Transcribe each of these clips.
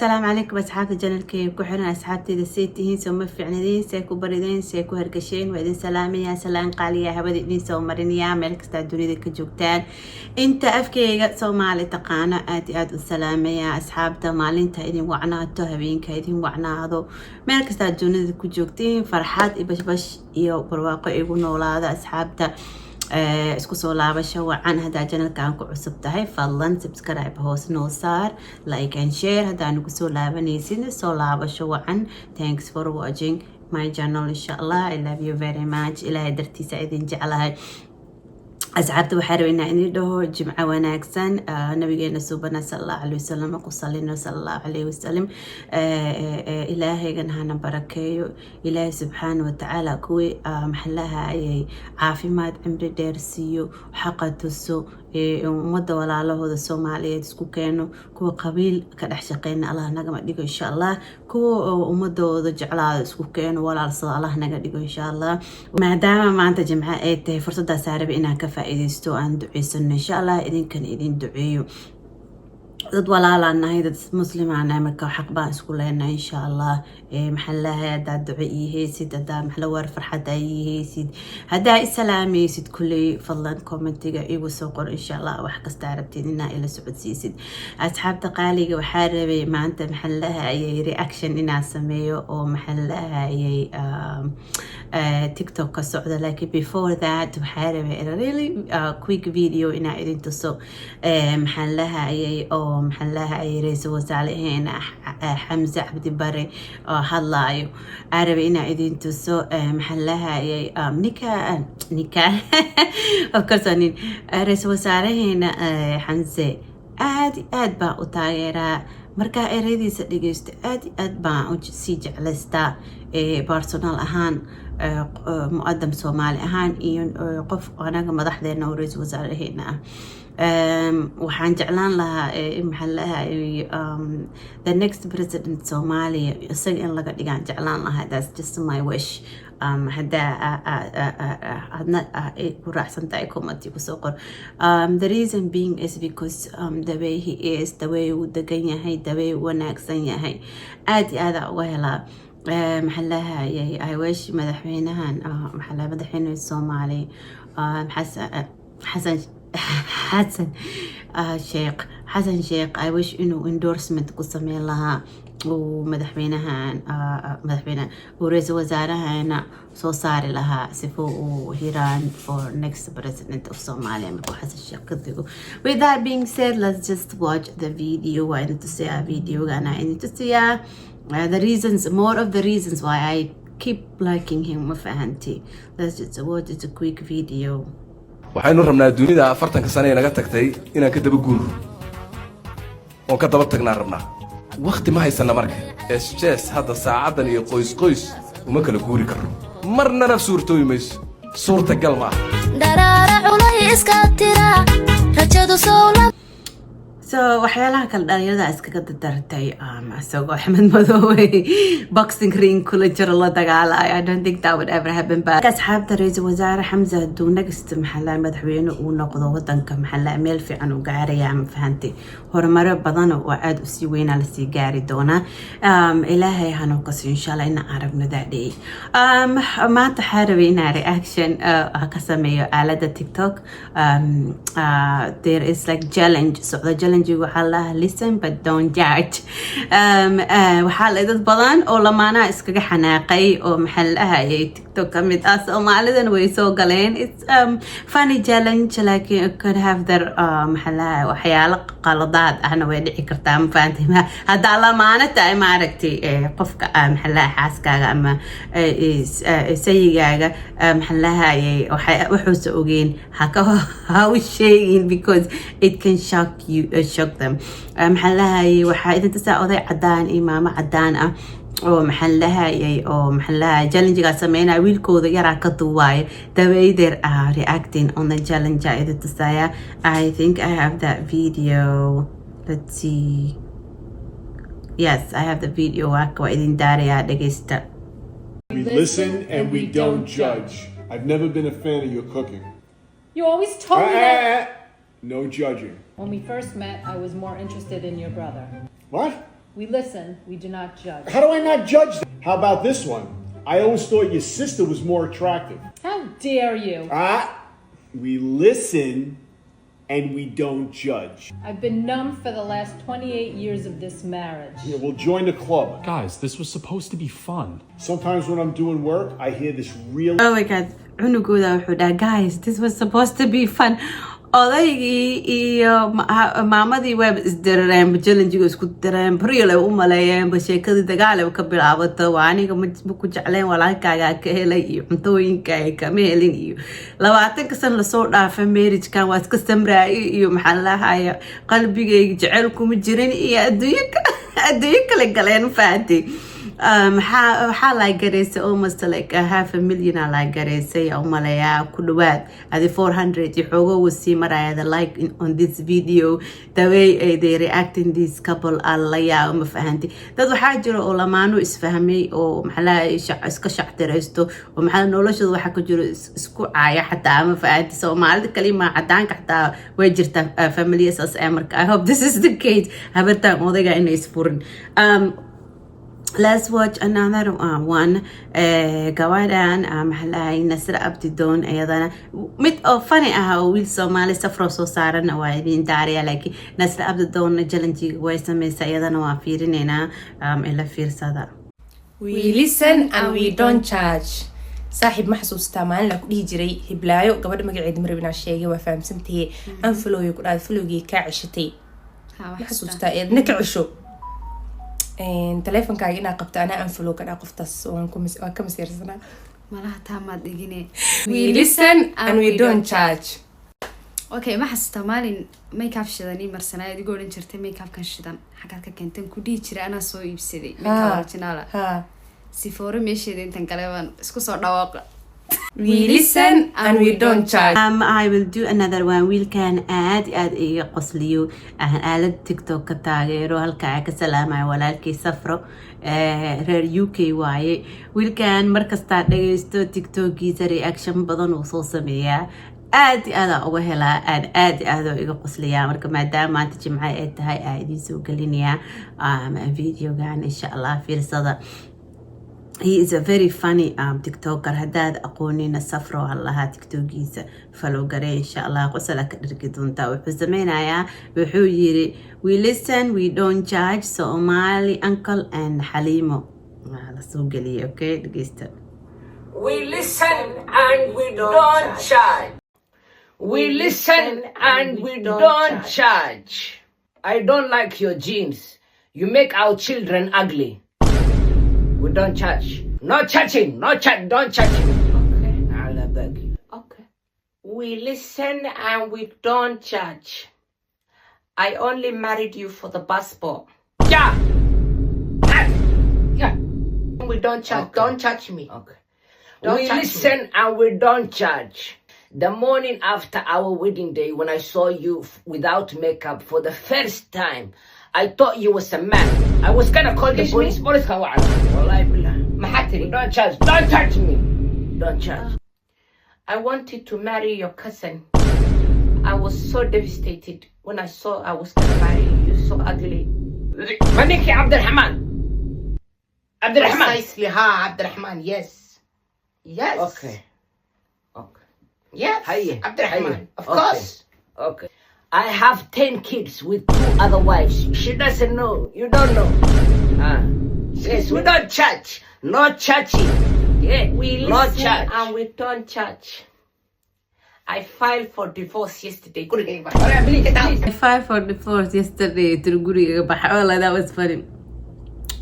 السلام عليكم أصحاب الجنة كيف كحنا أصحابتي دسيتين سوما في عنادين سيكو بردين سيكو هرقشين وإذن سلامي يا سلام قالي يا هبدي إذن سو مرين يا ملك استعدوني ذيك الجوكتان أنت أفكي سو مالي تقانا آد السلامي يا أصحاب تمالين تا إذن وعناتو هبين كايدين وعنادو ملك استعدوني ذيك الجوكتين فرحات إبش بش إيو برواقو إيو نولادا أصحاب تا isku soo laabasho wacan hadaa channelkan ku cusub tahay fadlan subscribe hoos noo saar like and share hadaa nagu soo laabanaysid soo laabasho wacan. Thanks for watching my channel. Inshallah I love you very much. ilaahay dartiisa idin jeclahay. أصحابتي وحاربنا إني ده جمعة وناكسن نبينا سبحانه صلى الله عليه وسلم وقصلنا صلى الله عليه وسلم إلهي جنهنا بركة إلهي سبحانه وتعالى كوي محلها أي عافيمات عمر درسيو وحقته السو ومدة ولا على هذا الصومالية تسكو كانوا كو قبيل كدحشقين الله نجم ديكو إن شاء الله كو ومدة وذا جعل تسكو كانوا ولا على صلاة الله نجم ديكو إن شاء الله. ما دام ما أنت جمعة إيه فرصة سارة بإنها كفائدستو أن دعيسن إن شاء الله إذن كان إذن دعيو dad walaalanahay dad muslimaana marka xaq baan isku leenahay insha Allah maxallaha hada duceyeysid hada maxalla war farxad ayeysid hada islaamaysid kulli fadlan commentiga igu soo qor insha Allah wax kasta arabtiin inaa ila socodsiisid. asxaabta qaaliga waxa rabay maanta maxallaha ayay reaction inaa sameeyo oo maxallaha ayay TikTok ka socda laakiin before that waxa rabay a really quick video inaa idin tuso maxallaha ayay oo محلها أي رئيس وزراء حمزة عبد البر هلايو عربي إن إذن تسو محلها أي نكا أفكرتني رئيس وزراء هنا حمزة آد با أطايرة مركا إريدي سديجست آد با سيج علستا بارسونال أهان مقدم سومالي أهان إيون قف أنا مدح ذي نوريز وزراء هنا waxaan jeclaan lahaa maxallaha the next president Somalia isaga in laga dhigaan jeclaan lahaa. That's just my wish. hadna ku raacsan tahay comment ku soo qor. The reason being is because the way he is, the way uu degan yahay, the way uu wanaagsan yahay aad iyo aad uga helaa maxallaha I wish madaxweynahan maxallaha madaxweynaha Soomaali حسن شيخ I wish إنه endorsement قسمي لها ومدحبينها ورئيس وزارها هنا صار لها سفو هيران for next president of Somalia مكو حسن شيخ كذبوا. With that being said, let's just watch the video. I need to see a video and I need to see the reasons, more of the reasons why I keep liking him. مفهمتي. Let's just watch it, a quick video. waxaynu rabnaa dunida 40 sano ee naga tagtay inaan ka daba guuro oo ka daba tagnaa rabnaa waqti ma haysana marka SJS hadda saacadan iyo qoys uma kala guuri karo marna naf suurtooy mayso suurta gal ma daraara culay iska tira rajadu soo So waxyaalaha kala dhalinyarada iskaga dardartay asagoo Axmed Madoobe boxing ring kula jiro la dagaalay. I don't think that would ever happen. But asxaabta ra'iisul wasaare Xamza haduu next maxalla madaxweyne uu noqdo wadanka maxalla meel fiican uu gaaraya ma fahantay horumaro badan oo aad u sii weyn la sii gaari doona. ilaahay ha noo qasbo insha Allah in aragno daadhay. maanta xarabi in reaction ka sameeyo aalada TikTok. There is like challenge, so the challenge وحالها listen but don't judge. وحال dad badan oo lamaana iskaga xanaaqay oo maxallaha ay TikTok kamid ah Soomaalidan way soo galeen. It's funny challenge like you could have their maxallaha waxyaalo qaladaad ahna way dhici kartaa ma fahantii hada lamaana tahay ma aragtay qofka maxallaha xaaskaaga ama sayigaaga maxallaha ay wuxuu soo ogeen ha u sheegin because it can shock you shock them. محلها waxaa idin tasaaday cadaan imaama cadaan ah oo maxallaha challenge-ga sameynaa wiilkooda yaraa ka duwaay the way they are reacting on the challenge idin tasaaya. I think I have that video. Let's see. Yes, I have the video. waa idin daaraya dhageysta. We listen and we don't judge. I've never been a fan of your cooking. You always told me that. No judging. When we first met, I was more interested in your brother. What? We listen, we do not judge. How do I not judge them? How about this one? I always thought your sister was more attractive. How dare you? We listen and we don't judge. I've been numb for the last 28 years of this marriage. Yeah, we'll join the club. Guys, this was supposed to be fun. Sometimes when I'm doing work, I hear this real Oh my god, cunugooda wuxuu dhaha guys, this was supposed to be fun. Odaygii iyo maamadii waaba isdirareenba jalanjiga isku direen briil ay u maleeyeenba sheekadii dagaal ay ka bilaabato waa aniga ma ku jecleen walaalkaagaa ka helay iyo cuntooyinka ay kama helin iyo 20 san lasoo dhaafay marriagekan waa iska samraayay iyo maxaa lahaya qalbigayga jecel kuma jirin iyo adduunyo kale galeen faatay waxaa la gareysay almost like a half a million la gareysay oo maleeyaa ku dhawaad adi 400 iyo xoogoo wasii maraya the like on this video the way they reacting this couple alla ma fahanti dad waxaa jira oo lamaano isfahmay oo maxaa iska shaqtireysto oo maxaa noloshooda waxa ku jiro isku caaya xataa ma fahanti Soomaalida kalima cadaanka xataa way jirtaa families as marka I hope this is the case habartaan odayga inay isfurin. Let's watch another one. Gawadan maxay Nasra Abdidoon ayadana mid oo funny ah oo wiil Soomaali safro soo saaran waa idin daariya laakiin Nasra Abdidoon challenge way sameysay ayadana waa fiirinayna ila fiirsada. We listen and we don't judge. saaxiib ma xasuustaa maalin la ku dhihi jiray hiblaayo gabadha magaceeda marabina sheegay waa fahamsantahay aan follow ku dhaad followgii ka cishatay ma xasuustaa eedna ka cisho telefonkaaga inaa qabto anaa aan follow ka dhaa qoftaas waan ka masiirsanaa malaha taamaad dhigine. We listen and we don't judge. Okay, ma xasuustaa maalin makeup shidani marsanaa adigoo odhan jirtay makeupkan shidan xagaad ka keentan ku dhihi jiray anaa soo iibsaday makeup original sifoore meesheeda intan kale baan isku soo dhawaaqa. We listen and we don't judge. I will do another one. Wiilkan aad iga qosliyo aalad TikTok ka taageero halka ka salaamay walaalkii safro reer UK waaye. Wiilkan markasta dhageysto TikTokiisa reaction badan uu soo sameeyaa aad uga helaa aad iga qosliyaa marka maadaama maanta jimco ay tahay aan idin soo gelinayaa videogan insha Allah fiirsada. He is a very funny TikToker. Hadad aqoonina safro allaha TikTokiisa follow garee insha Allah qosala ka dhirgi doonta wuxuu sameeynaya wuxuu yiri we listen we don't judge Somali uncle and Halimo la soo geliyo okay dhageysta. We listen and we don't judge. We listen and we don't judge. I don't like your genes. You make our children ugly. We don't judge. No judging. No judge. Don't judge me. Okay. I'll beg you. Okay. We listen and we don't judge. I only married you for the passport. Yeah. Yeah. We don't judge. Okay. Don't judge me. Okay. We listen and we don't judge. The morning after our wedding day, when I saw you without makeup for the first time, I thought you was a man. I was gonna call the police. Police come on. Wallahi billah. Mahatri, don't judge. Don't touch me. Don't judge. I wanted to marry your cousin. I was so devastated when I saw I was gonna marry you. You're so ugly. Maniki Abdurrahman. Abdurrahman. Precisely, Abdurrahman. Yes. Yes. Okay. Okay. Yes. Hiya. Abdurrahman. Of course. Okay. I have 10 kids with 2 other wives. She doesn't know. You don't know. Yes, we don't judge. No judging. Yeah, we listen and we don't judge. I filed for divorce yesterday. I filed for divorce yesterday. Oh, that was funny.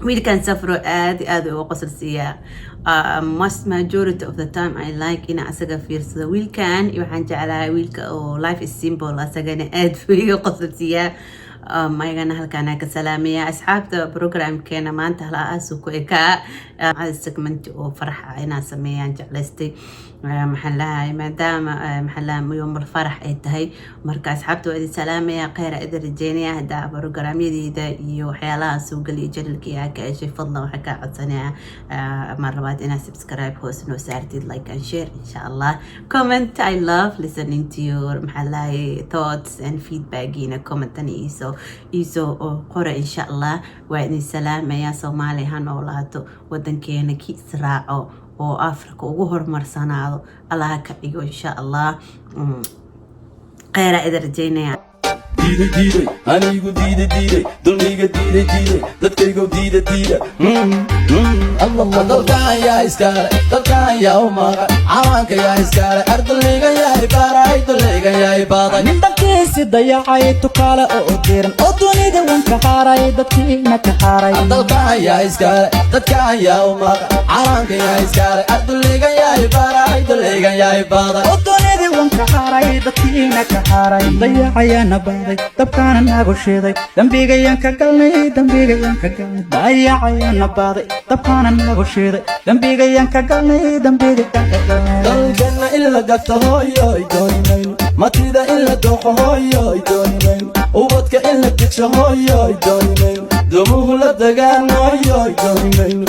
Wiilkan safro aad uga qosolsiyaa most majority of the time I like in asaga fiirsado wiilkan waxaan jeclahay wiilka oo life is simple asagana aad uga qosolsiyaa maygana halkaan ka salaamaya asxaabta programkeena maanta hala asuko ka segment oo farxa ina sameeyaan jeclaystay maxallaha maadaama maxallaha yawm farx ay tahay marka asxaabta waa idin salaamaya khayr idin rajeynaya hada programyadeyda iyo waxyaalaha soo galiya channelkiga ka heshay fadlan waxa ka codsanaya mar labaad ina subscribe hoos noo saartid like and share inshallah comment. I love listening to your maxallaha thoughts and feedback in a comment and so iisoo qora insha allah. waa idin salaamayaa. Soomaaliya ha noolaato, wadankeena ki israaco oo Afrika ugu horumarsanaado allah ka dhigo insha allah. khayra idin rajaynaya. diiday anigu diiday dulmiga diiday dadkaygu diiday Allah dalkan yaa iskale dalkan yaa umaga cawaanka yaa iskale ardayga yaa ibaray dulayga yaa ibaaday ninkiisi dayacay tukaale oo diiran oo dunida wanka haaray dadkiina ka haaray dalkan yaa iskale dadkan yaa umaga cawaanka yaa iskale ardayga yaa ibaray dulayga yaa ibaaday oo dunida wanka haaray dadkiina ka haaray dayacayana baaday dabkaana nagu shiday dambigayan ka galnay dayacayana baaday dabkaana nagu shiday dambigayan ka galnay dalkana illa gata hooyo doonimayn matida illa dooxo hooyo doonimayn ubadka illa digsho hooyo doonimayn dumuhu la dagaan hooyo doonimayn